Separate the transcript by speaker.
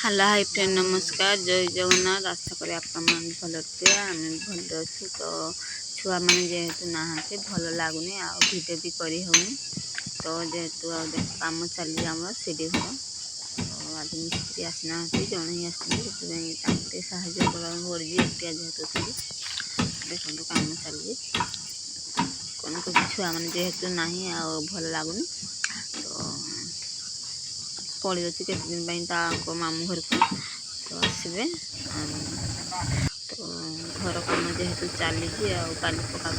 Speaker 1: Hello hi friend नमस्कार जय जगन्नाथ आशा करी आपण मैंने भल थे आम भल अच्छे। तो छुआ मैंने जेहेतु नहांते भल लगुनि आ भिडियो भी करी होनी। तो जेहेतु आम चली आम सीढ़ी घर तो आज मिस्त्री आसना जड़े ही आसते साहय पड़ी एकिया जेहेतु थी देखो कम चलिए कौन कौन छुआ मैंने जेहेतु ना भल लगुनि तो पड़ी अच्छी केते दिन मामू घर को तो आसबे तो घर कम जेहेतु चली काली पका